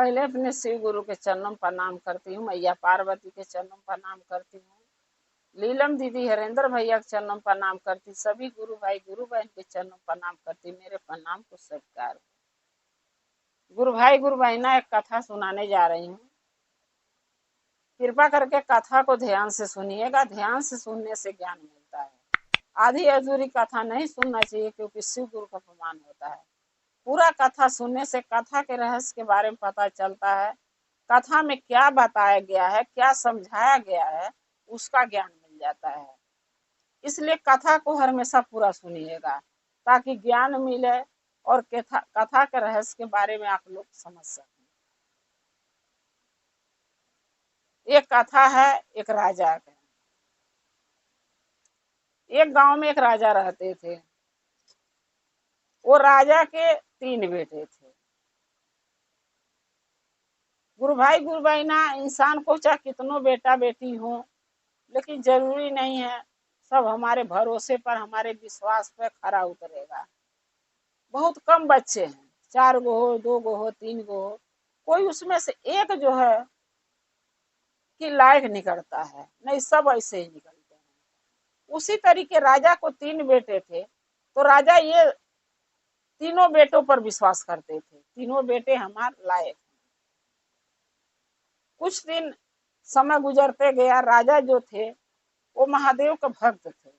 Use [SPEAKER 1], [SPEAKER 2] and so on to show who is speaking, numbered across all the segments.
[SPEAKER 1] पहले अपने शिव गुरु के चरणों प्रणाम करती हूँ, मैया पार्वती के चरणों प्रणाम करती हूँ, लीलम दीदी हरेंद्र भैया के चरणों प्रणाम करती, सभी गुरु भाई गुरु बहन के चरणों प्रणाम करती। मेरे प्रणाम को स्वीकार। गुरु भाई गुरु बहना, एक कथा सुनाने जा रही हूँ। कृपा करके कथा को ध्यान से सुनिएगा, ध्यान से सुनने से ज्ञान मिलता है। आधी अधूरी कथा नहीं सुनना चाहिए, क्योंकि शिव गुरु का अपमान होता है। पूरा कथा सुनने से कथा के रहस्य के बारे में पता चलता है, कथा में क्या बताया गया है, क्या समझाया गया है, उसका ज्ञान मिल जाता है। इसलिए कथा को हमेशा पूरा सुनिएगा, ताकि ज्ञान मिले और कथा के रहस्य के बारे में आप लोग समझ सकें। एक कथा है एक राजा का। एक गांव में एक राजा रहते थे। वो राजा के 3 बेटे थे। गुरु भाई गुरु बहना, इंसान को चाहे कितनों बेटा बेटी हो, लेकिन जरूरी नहीं है सब हमारे भरोसे पर, हमारे विश्वास पर खरा उतरेगा। बहुत कम बच्चे हैं, 4 गो हो, 2 गो हो, 3 गो हो, कोई उसमें से एक जो है कि लायक निकलता है, नहीं सब ऐसे ही निकलते हैं। उसी तरीके राजा को 3 बेटे थे, तो राजा ये तीनों बेटों पर विश्वास करते थे, तीनों बेटे हमारे लायक। कुछ दिन समय गुजरते गया, राजा जो थे वो महादेव का भक्त थे।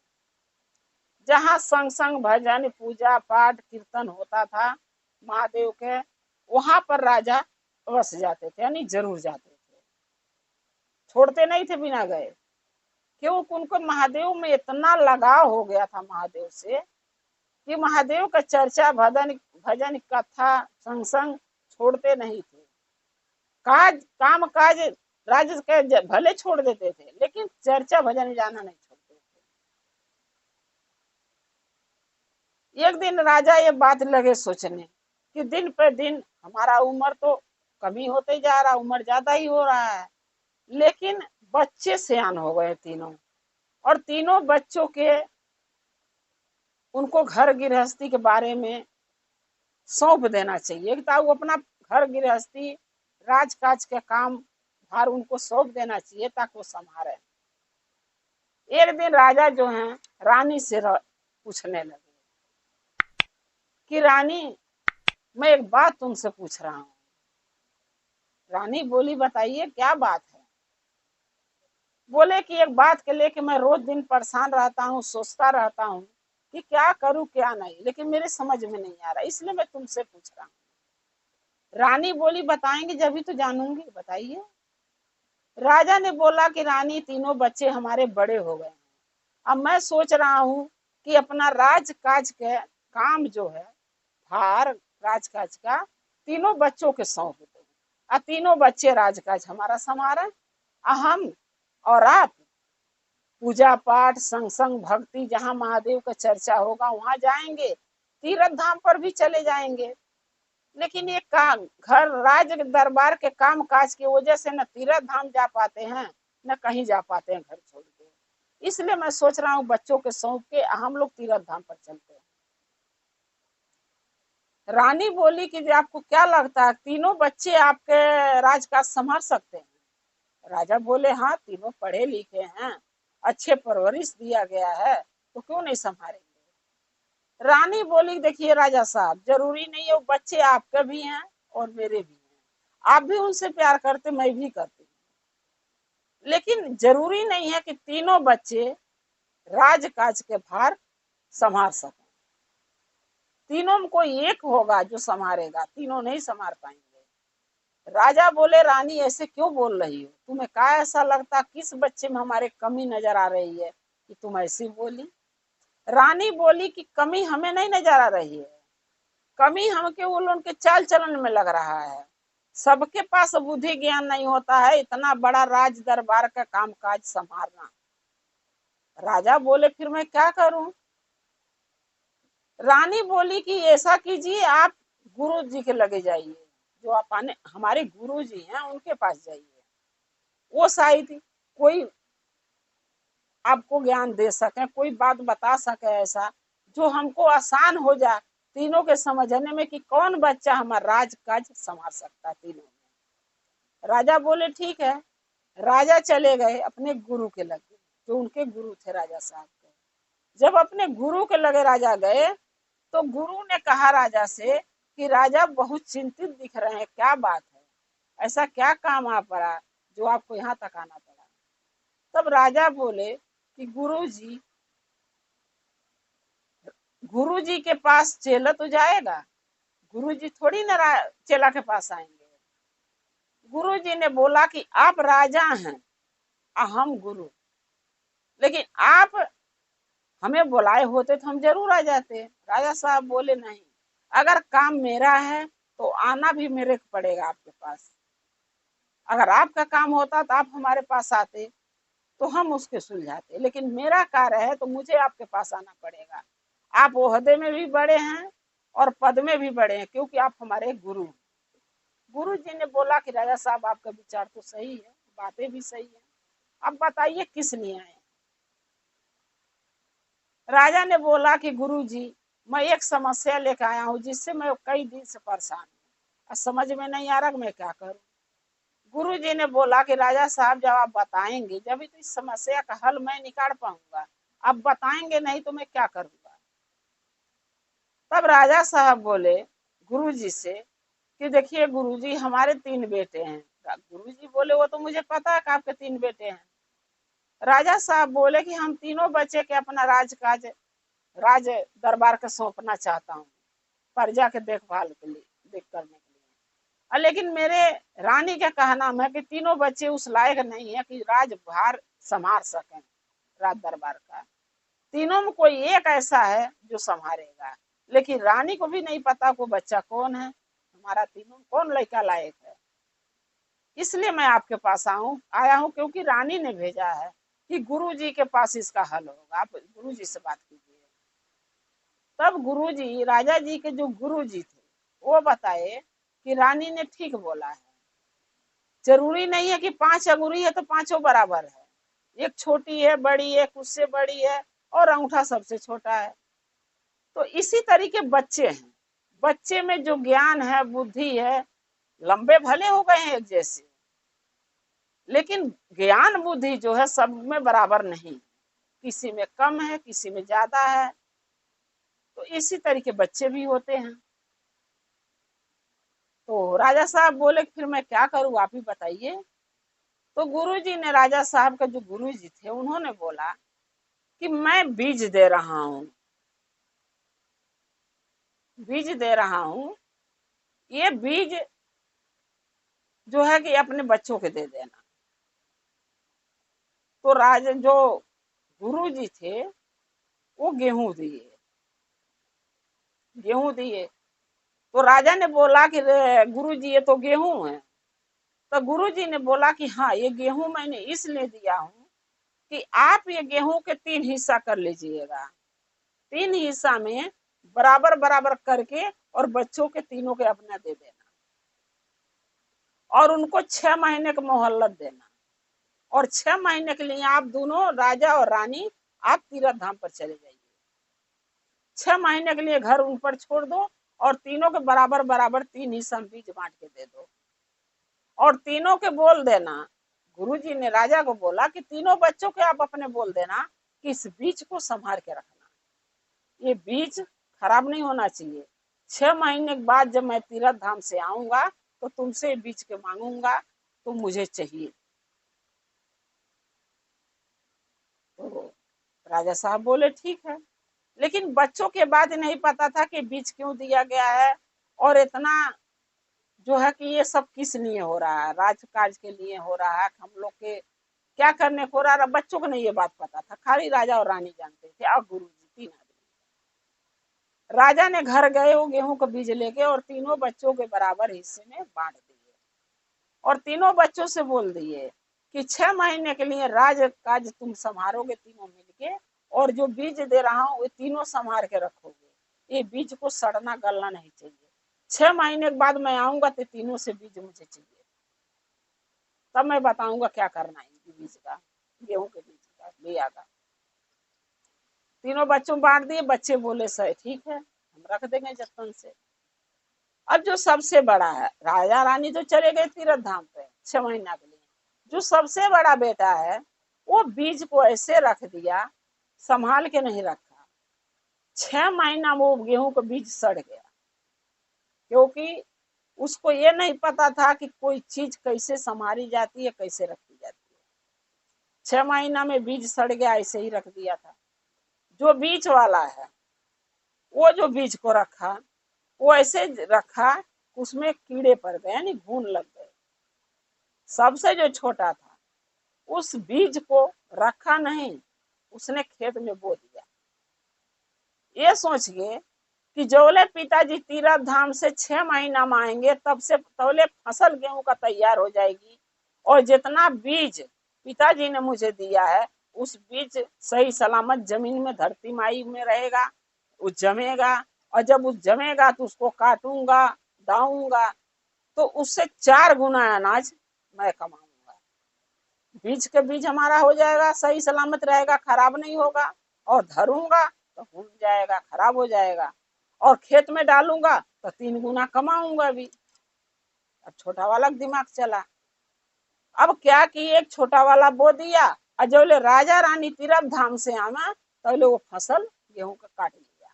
[SPEAKER 1] जहाँ संग संग भजन पूजा पाठ कीर्तन होता था महादेव के, वहां पर राजा अवश्य जाते थे, यानी जरूर जाते थे, छोड़ते नहीं थे बिना गए। क्योंकि उनको महादेव में इतना लगाव हो गया था महादेव से, कि महादेव का चर्चा भजन भजन कथा संग संग छोड़ते नहीं थे। काम काज राज के भले छोड़ देते थे, लेकिन चर्चा भजन जाना नहीं छोड़ते थे। एक दिन राजा ये बात लगे सोचने कि दिन पे दिन हमारा उम्र तो कमी होते जा रहा, उम्र ज्यादा ही हो रहा है, लेकिन बच्चे सयान हो गए तीनों, और तीनों बच्चों के उनको घर गृहस्थी के बारे में सौंप देना चाहिए, ताकि वो अपना घर गृहस्थी राजकाज के काम भार उनको सौंप देना चाहिए, ताकि वो संभाले। एक दिन राजा जो है रानी से पूछने लगे कि रानी, मैं एक बात तुमसे पूछ रहा हूँ। रानी बोली, बताइए क्या बात है। बोले कि एक बात के लेके मैं रोज दिन परेशान रहता हूँ, सोचता रहता हूँ कि क्या करूँ क्या नहीं, लेकिन मेरे समझ में नहीं आ रहा, इसलिए मैं तुमसे पूछ रहा हूँ। रानी बोली, बताएंगे जब ही तो जानूंगी, बताइए। राजा ने बोला कि रानी, तीनों बच्चे हमारे बड़े हो गए हैं, अब मैं सोच रहा हूँ कि अपना राजकाज के काम जो है, भार राजकाज का तीनों बच्चों के सौंप दो, और तीनों बच्चे राजकाज हमारा संभाले, हम और आप पूजा पाठ संग संग भक्ति, जहाँ महादेव का चर्चा होगा वहां जाएंगे, तीर्थ धाम पर भी चले जाएंगे। लेकिन ये काम घर राज दरबार के काम काज की वजह से न तीर्थ धाम जा पाते हैं, न कहीं जा पाते हैं घर छोड़ के। इसलिए मैं सोच रहा हूँ बच्चों के सौंप के हम लोग तीर्थ धाम पर चलते हैं। रानी बोली कि आपको क्या लगता है, तीनों बच्चे आपके राजकाज संभाल सकते हैं? राजा बोले, हाँ, तीनों पढ़े लिखे हैं, अच्छे परवरिश दिया गया है, तो क्यों नहीं संभालेंगे। रानी बोली, देखिए राजा साहब, जरूरी नहीं है, वो बच्चे आपके भी हैं और मेरे भी हैं, आप भी उनसे प्यार करते, मैं भी करती हूँ, लेकिन जरूरी नहीं है कि तीनों बच्चे राजकाज के भार संभाल सकें। तीनों में कोई एक होगा जो संभालेगा, तीनों नहीं संभाल पाएंगे। राजा बोले, रानी ऐसे क्यों बोल रही हो, तुम्हें क्या ऐसा लगता, किस बच्चे में हमारे कमी नजर आ रही है कि तुम ऐसी बोली? रानी बोली कि कमी हमें नहीं नजर आ रही है, कमी हमके वो लोगों के चाल चलन में लग रहा है। सबके पास बुद्धि ज्ञान नहीं होता है इतना बड़ा राज दरबार का काम काज संभालना। राजा बोले, फिर मैं क्या करूं? रानी बोली कि ऐसा कीजिए, आप गुरु जी के लगे जाइए, जो आप हमारे गुरु जी हैं उनके पास जाइए, वो शायद कोई आपको ज्ञान दे सके, कोई बात बता सके ऐसा जो हमको आसान हो जाए तीनों के समझने में कि कौन बच्चा हमारा राज काज संभाल सकता है तीनों में। राजा बोले ठीक है। राजा चले गए अपने गुरु के लगे, जो उनके गुरु थे राजा साहब के। जब अपने गुरु के लगे राजा गए तो गुरु ने कहा राजा से कि राजा बहुत चिंतित दिख रहे हैं, क्या बात है, ऐसा क्या काम आ पड़ा जो आपको यहाँ तक आना पड़ा। तब राजा बोले कि गुरु जी के पास चेला तो जाएगा, गुरु जी थोड़ी ना चेला के पास आएंगे। गुरु जी ने बोला कि आप राजा हैं और हम गुरु, लेकिन आप हमें बुलाए होते तो हम जरूर आ जाते। राजा साहब बोले नहीं, अगर काम मेरा है तो आना भी मेरे को पड़ेगा आपके पास। अगर आपका काम होता तो आप हमारे पास आते तो हम उसके सुलझाते, लेकिन मेरा कार्य है तो मुझे आपके पास आना पड़ेगा। आप ओहदे में भी बड़े हैं और पद में भी बड़े हैं, क्योंकि आप हमारे गुरु। गुरु जी ने बोला कि राजा साहब आपका विचार तो सही है, बातें भी सही है, अब बताइए किस लिए आए। राजा ने बोला कि गुरु जी, मैं एक समस्या लेकर आया हूँ जिससे मैं कई दिन से परेशान हूँ, समझ में नहीं आ रहा मैं क्या करूँ। गुरु जी ने बोला कि राजा साहब जब आप बताएंगे जब तो इस समस्या का हल मैं निकाल पाऊंगा, आप बताएंगे नहीं तो मैं क्या करूंगा। तब राजा साहब बोले गुरु जी से कि देखिए गुरु जी, हमारे 3 बेटे हैं। गुरु जी बोले वो तो मुझे पता है कि आपके 3 बेटे हैं। राजा साहब बोले कि हम तीनों बच्चे के अपना राजकाज राज दरबार का सौंपना चाहता हूँ, प्रजा के देखभाल के लिए, देख करने के लिए। लेकिन मेरे रानी का कहना है कि तीनों बच्चे उस लायक नहीं है कि राजभार संभाल सकें राज दरबार का। तीनों में कोई एक ऐसा है जो संभालेगा, लेकिन रानी को भी नहीं पता को बच्चा कौन है, हमारा तीनों कौन लड़का लायक है। इसलिए मैं आपके पास आया हूँ क्योंकि रानी ने भेजा है कि गुरु जी के पास इसका हल होगा, आप गुरु जी से बात कीजिए। तब गुरु जी, राजा जी के जो गुरु जी थे वो बताए कि रानी ने ठीक बोला है, जरूरी नहीं है कि 5 अंगुरी है तो पांचों बराबर है, एक छोटी है, बड़ी है, उससे बड़ी है, और अंगूठा सबसे छोटा है। तो इसी तरीके बच्चे हैं, बच्चे में जो ज्ञान है, बुद्धि है, लंबे भले हो गए हैं एक जैसे, लेकिन ज्ञान बुद्धि जो है सब में बराबर नहीं, किसी में कम है, किसी में ज्यादा है। तो इसी तरीके बच्चे भी होते हैं। तो राजा साहब बोले फिर मैं क्या करूं, आप ही बताइए। तो गुरुजी ने, राजा साहब का जो गुरुजी थे, उन्होंने बोला कि मैं बीज दे रहा हूं, बीज दे रहा हूं, ये बीज जो है कि अपने बच्चों के दे देना। तो राजा जो गुरुजी थे वो गेहूं दिए, गेहूं दिए। तो राजा ने बोला कि गुरुजी ये तो गेहूं है। तो गुरुजी ने बोला कि हाँ, ये गेहूं मैंने इसलिए दिया हूं कि आप ये गेहूं के 3 हिस्सा कर लीजिएगा, 3 हिस्सा में बराबर बराबर करके और बच्चों के तीनों के अपना दे देना, और उनको 6 महीने का मोहल्लत देना, और 6 महीने के लिए आप दोनों राजा और रानी आप तीर्थ धाम पर चले जाइए। 6 महीने के लिए घर उन पर छोड़ दो और तीनों के बराबर बराबर 3 हिस्सा बीज बांट के दे दो, और तीनों के बोल देना। गुरुजी ने राजा को बोला कि तीनों बच्चों के आप अपने बोल देना कि इस बीज को संभाल के रखना, ये बीज खराब नहीं होना चाहिए। 6 महीने के बाद जब मैं तीर्थ धाम से आऊंगा तो तुमसे बीज के मांगूंगा, तो मुझे चाहिए। तो राजा साहब बोले ठीक है, लेकिन बच्चों के बाद नहीं पता था कि बीज क्यों दिया गया है, और इतना जो है कि ये सब किस लिए हो रहा है, राजकाज के लिए हो रहा है, हम लोग के क्या करने को हो रहा है। बच्चों को नहीं ये बात पता था, खाली राजा और रानी जानते थे और गुरु जी, 3 आदमी। राजा ने घर गए वो गेहूं का बीज लेके और तीनों बच्चों के बराबर हिस्से में बांट दिए, और तीनों बच्चों से बोल दिए कि 6 महीने के लिए राज काज तुम संभालोगे तीनों मिलके, और जो बीज दे रहा हूँ वो तीनों संभाल के रखोगे, ये बीज को सड़ना गलना नहीं चाहिए। 6 महीने के बाद मैं आऊंगा तो तीनों से बीज मुझे चाहिए, तब मैं बताऊंगा क्या करना है बीज का, गेहूं के बीज का बिया का। तीनों बच्चों बांट दिए, बच्चे बोले सर ठीक है, हम रख देंगे जतन से। अब जो सबसे बड़ा है, राजा रानी तो चले गए तीर्थ धाम पे, 6 महीना के लिए। जो सबसे बड़ा बेटा है वो बीज को ऐसे रख दिया, संभाल के नहीं रखा। 6 महीना वो गेहूं का बीज सड़ गया, क्योंकि उसको ये नहीं पता था कि कोई चीज कैसे संभाली जाती है, कैसे रखी जाती है। 6 महीना में बीज सड़ गया, ऐसे ही रख दिया था। जो बीज वाला है वो जो बीज को रखा वो ऐसे रखा, उसमें कीड़े पड़ गए, यानी घून लग गए। सबसे जो छोटा था उस बीज को रखा नहीं, उसने खेत में बो दिया, ये सोच के कि जौले पिताजी तीरथ धाम से 6 महीना में आएंगे तब से तौले फसल गेहूं का तैयार हो जाएगी, और जितना बीज पिताजी ने मुझे दिया है उस बीज सही सलामत जमीन में धरती माई में रहेगा, वो जमेगा, और जब वो जमेगा तो उसको काटूंगा, दाऊंगा, तो उससे 4 गुना अनाज मैं कमाऊंगा। बीज के बीज हमारा हो जाएगा, सही सलामत रहेगा, खराब नहीं होगा, और धरूंगा तो भूल जाएगा, खराब हो जाएगा, और खेत में डालूंगा तो 3 गुना कमाऊंगा भी। अब छोटा वाला दिमाग चला। अब क्या कि एक छोटा वाला बो दिया, और जो राजा रानी तीरथ धाम से आना तो वो फसल गेहूं का काट लिया,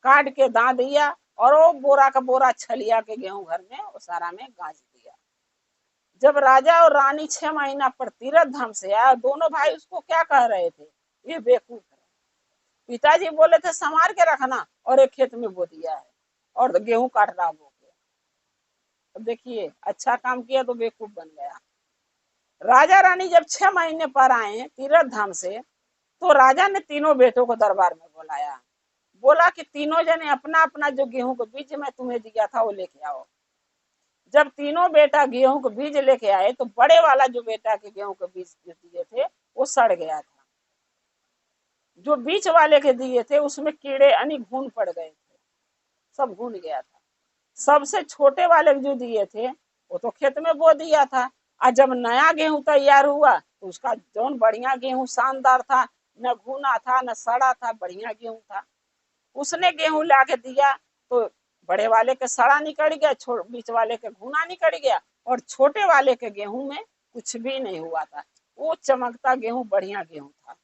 [SPEAKER 1] काट के दा दिया, और वो बोरा का बोरा छलिया के गेहूं घर में वो सारा में गाज दिया। जब राजा और रानी 6 महीना पर तीरथ धाम से आया, दोनों भाई उसको क्या कह रहे थे, ये बेवकूफ है। पिताजी बोले थे संभाल के रखना, और एक खेत में बो दिया है और गेहूं काट रहा बो के। तो देखिए अच्छा काम किया तो बेवकूफ बन गया। राजा रानी जब 6 महीने पर आए तीरथ धाम से, तो राजा ने तीनों बेटों को दरबार में बुलाया, बोला कि तीनों जने अपना अपना जो गेहूं का बीज मैं तुम्हें दिया था वो लेके आओ। जब तीनों बेटा गेहूं के बीज लेके आए तो बड़े वाला जो बेटा के गेहूं के बीज दिए थे वो सड़ गया था, जो बीच वाले के दिए थे उसमें कीड़े यानी घुन पड़ गए थे, सब घुन गया था। सबसे छोटे वाले जो दिए थे वो तो खेत में बो दिया था, और जब नया गेहूं तैयार हुआ तो उसका जौन बढ़िया गेहूं शानदार था, न घुना था न सड़ा था, बढ़िया गेहूं था, उसने गेहूं ला के दिया तो बड़े वाले के सड़ा निकल गया, बीच वाले के घुना निकल गया, और छोटे वाले के गेहूं में कुछ भी नहीं हुआ था, वो चमकता गेहूं बढ़िया गेहूं था।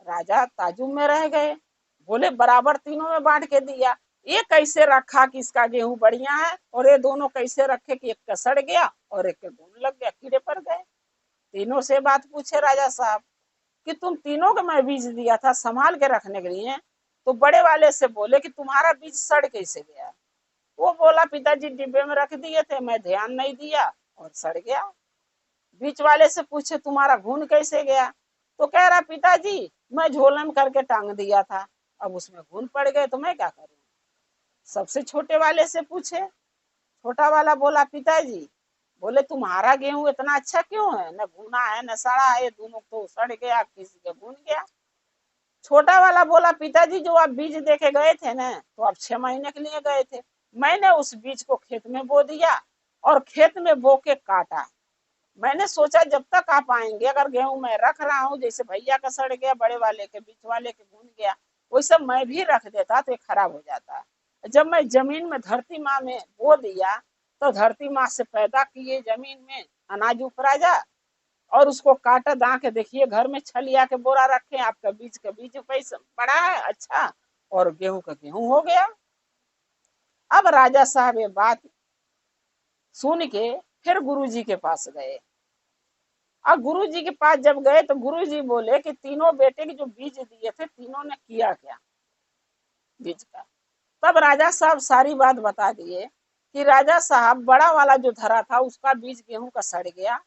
[SPEAKER 1] राजा ताजुब में रह गए, बोले बराबर तीनों में बांट के दिया, ये कैसे रखा कि इसका गेहूं बढ़िया है, और ये दोनों कैसे रखे कि एक का सड़ गया और एक के घुन लग गया, कीड़े पड़ गए। तीनों से बात पूछे राजा साहब कि तुम तीनों को मैं बीज दिया था संभाल के रखने के लिए, तो बड़े वाले से बोले कि तुम्हारा बीज सड़ कैसे गया। वो बोला पिताजी डिब्बे में रख दिए थे, मैं ध्यान नहीं दिया और सड़ गया। बीच वाले से पूछे तुम्हारा घुन कैसे गया, तो कह रहा पिताजी मैं झोले में करके टांग दिया था, अब उसमें घुन पड़ गए तो मैं क्या करूं। सबसे छोटे वाले से पूछे, छोटा वाला बोला पिताजी, बोले तुम्हारा गेहूं इतना अच्छा क्यों है, न घुना है न सड़ा है, दोनों तो सड़ गया, किसी के घुन गया। छोटा वाला बोला पिताजी जो आप बीज देके गए थे ना, तो आप 6 महीने के लिए गए थे, मैंने उस बीज को खेत में बो दिया, और खेत में बो के काटा। मैंने सोचा जब तक आप आएंगे, अगर गेहूं मैं रख रहा हूँ, जैसे भैया का सड़ गया, बड़े वाले के बीच वाले के घुन गया, वैसे मैं भी रख देता तो ये खराब हो जाता। जब मैं जमीन में धरती माँ में बो दिया तो धरती माँ से पैदा किए जमीन में अनाज उपरा जा, और उसको काटा दा के देखिए घर में छलिया के बोरा रखे, आपका बीज का बीज पैसा पड़ा है अच्छा, और गेहूं का गेहूं हो गया। अब राजा साहब ये बात सुन के फिर गुरुजी के पास गए, और गुरुजी के पास जब गए तो गुरुजी बोले कि तीनों बेटे के जो बीज दिए थे तीनों ने किया क्या बीज का। तब राजा साहब सारी बात बता दिए कि राजा साहब बड़ा वाला जो धरा था उसका बीज गेहूं का सड़ गया,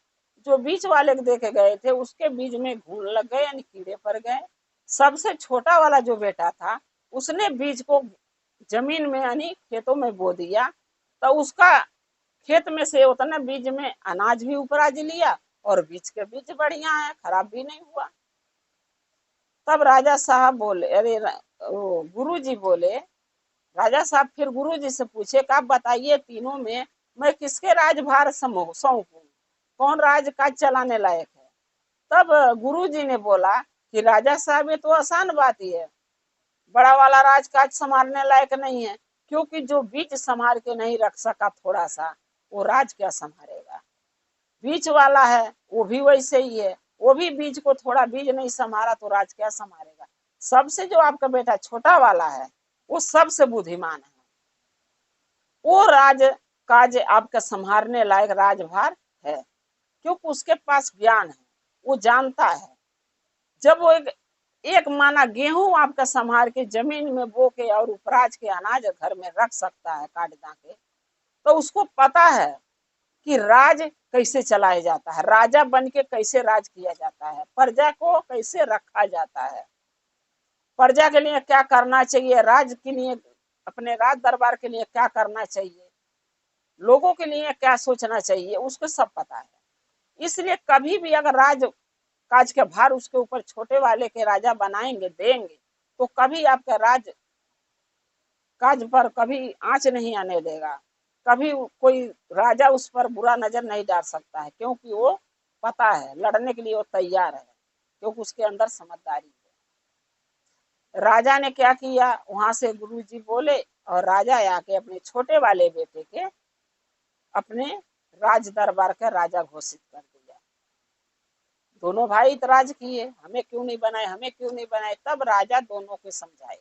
[SPEAKER 1] जो बीच वाले के देके गए थे उसके बीज में घून लग गए यानी कीड़े पड़ गए। सबसे छोटा वाला जो बेटा था उसने बीज को जमीन में यानी खेतों में बो दिया, तो उसका खेत में से उतना बीज में अनाज भी उपराज लिया, और बीज के बीज बढ़िया है, खराब भी नहीं हुआ। तब राजा साहब बोले, अरे गुरु जी बोले, राजा साहब फिर गुरु जी से पूछे कि आप बताइए तीनों में मैं किसके राजभार सौंपूं, कौन राज काज चलाने लायक है। तब गुरु जी ने बोला कि राजा साहब ये तो आसान बात ही है, बड़ा वाला राज काज संभालने लायक नहीं है, क्योंकि जो बीज संभाल के नहीं रख सका थोड़ा सा, वो राज क्या संभालेगा। बीच वाला है वो भी वैसे ही है, वो भी बीज को थोड़ा बीज नहीं संभाला तो राज क्या संभालेगा। सबसे जो आपका बेटा छोटा वाला है वो सबसे बुद्धिमान है, वो राज काज आपका संभालने लायक राजभार है, क्योंकि उसके पास ज्ञान है, वो जानता है। जब वो एक माना गेहूं आपका संभाल के जमीन में बो के और उपराज के अनाज घर में रख सकता है काट दा के, तो उसको पता है कि राज कैसे चलाया जाता है, राजा बन के कैसे राज किया जाता है, प्रजा को कैसे रखा जाता है, प्रजा के लिए क्या करना चाहिए, राज के लिए अपने राज दरबार के लिए क्या करना चाहिए, लोगों के लिए क्या सोचना चाहिए, उसको सब पता है। इसलिए कभी भी अगर राज काज के भार उसके ऊपर छोटे वाले के राजा बनाएंगे देंगे तो कभी आपका राज काज पर कभी आंच नहीं आने देगा, कभी कोई राजा उस पर बुरा नजर नहीं डाल सकता है, क्योंकि वो पता है लड़ने के लिए वो तैयार है, क्योंकि उसके अंदर समझदारी है। राजा ने क्या किया, वहां से गुरुजी बोले और राजा आके अपने छोटे वाले बेटे के अपने राज दरबार का राजा घोषित कर दिया। दोनों भाई इतराज किए, हमें क्यों नहीं बनाए, हमें क्यों नहीं बनाए। तब राजा दोनों को समझाए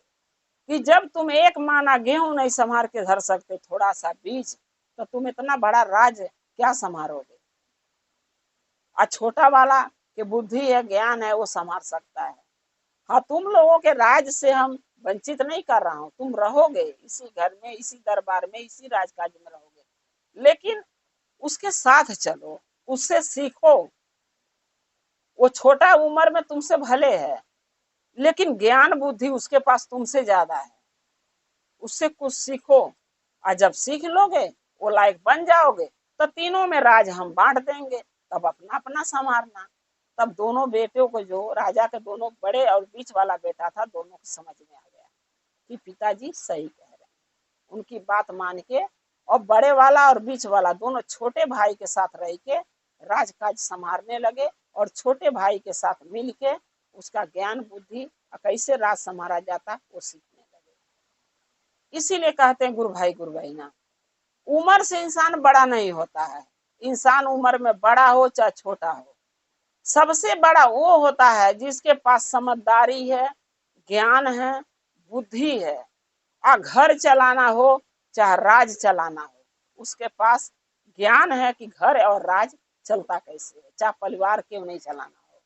[SPEAKER 1] कि जब तुम एक माना गेहूं नहीं संभाल के धर सकते, थोड़ा सा बीज, तो तुम इतना बड़ा राज क्या संभालोगे। और छोटा वाला के बुद्धि है, ज्ञान है, वो संभाल सकता है। हाँ, तुम लोगों के राज से हम वंचित नहीं कर रहा हूं, तुम रहोगे इसी घर में, इसी दरबार में, इसी राजकाज में रहोगे, लेकिन उसके साथ चलो, उससे सीखो। वो छोटा उम्र में तुमसे भले है, लेकिन ज्ञान बुद्धि उसके पास तुमसे ज्यादा है, उससे कुछ सीखो। और जब सीख लोगे वो लायक बन जाओगे तो तीनों में राज हम बांट देंगे, तब अपना अपना संभालना। तब दोनों बेटों को, जो राजा के दोनों बड़े और बीच वाला बेटा था, दोनों को समझ में आ गया कि पिताजी सही कह रहे हैं। उनकी बात मान के और बड़े वाला और बीच वाला दोनों छोटे भाई के साथ रह के राजकाज संभालने लगे और छोटे भाई के साथ मिल के उसका ज्ञान बुद्धि कैसे राज संभाला जाता वो सीखने लगे। इसीलिए कहते हैं गुरु भाई ना, उम्र से इंसान बड़ा नहीं होता है, इंसान उम्र में बड़ा हो चाहे छोटा हो, सबसे बड़ा वो होता है जिसके पास समझदारी है, ज्ञान है, बुद्धि है। और घर चलाना हो चाहे राज चलाना हो, उसके पास ज्ञान है कि घर और राज चलता कैसे है, चाहे परिवार क्यों नहीं चलाना हो।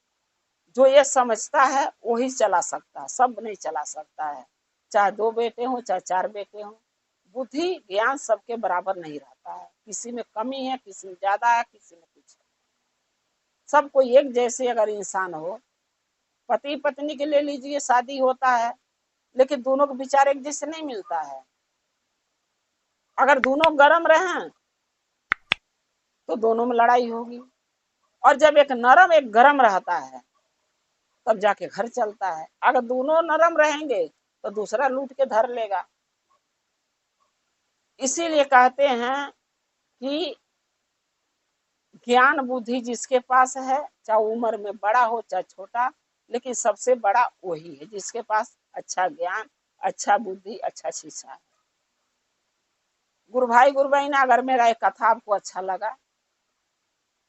[SPEAKER 1] जो ये समझता है वही चला सकता है, सब नहीं चला सकता है, चाहे 2 बेटे हो चाहे 4 बेटे हो। बुद्धि ज्ञान सबके बराबर नहीं रहता है, किसी में कमी है, किसी में ज्यादा है, किसी में कुछ है। सब कोई एक जैसे अगर इंसान हो, पति पत्नी के ले लीजिए, शादी होता है लेकिन दोनों के विचार एक जैसे नहीं मिलता है। अगर दोनों गर्म रहें तो दोनों में लड़ाई होगी, और जब एक नरम एक गर्म रहता है तब जाके घर चलता है। अगर दोनों नरम रहेंगे तो दूसरा लूट के धर लेगा। इसीलिए कहते हैं कि ज्ञान बुद्धि जिसके पास है, चाहे उम्र में बड़ा हो चाहे छोटा, लेकिन सबसे बड़ा वही है जिसके पास अच्छा ज्ञान, अच्छा बुद्धि, अच्छा शिक्षा है। गुरु भाई ना, अगर मेरा एक कथा आपको अच्छा लगा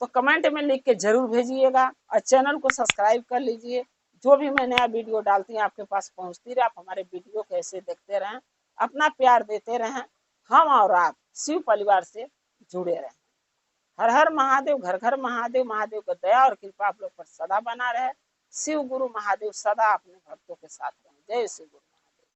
[SPEAKER 1] तो कमेंट में लिख के जरूर भेजिएगा और चैनल को सब्सक्राइब कर लीजिए। जो भी मैं नया वीडियो डालती हूँ आपके पास पहुंचती रहे। आप हमारे वीडियो को ऐसे देखते रहें, अपना प्यार देते रहें, हम और आप शिव परिवार से जुड़े रहें। हर हर महादेव, घर घर महादेव। महादेव का दया और कृपा आप लोग पर सदा बना रहे। शिव गुरु महादेव सदा अपने भक्तों के साथ रहें। जय शिव गुरु।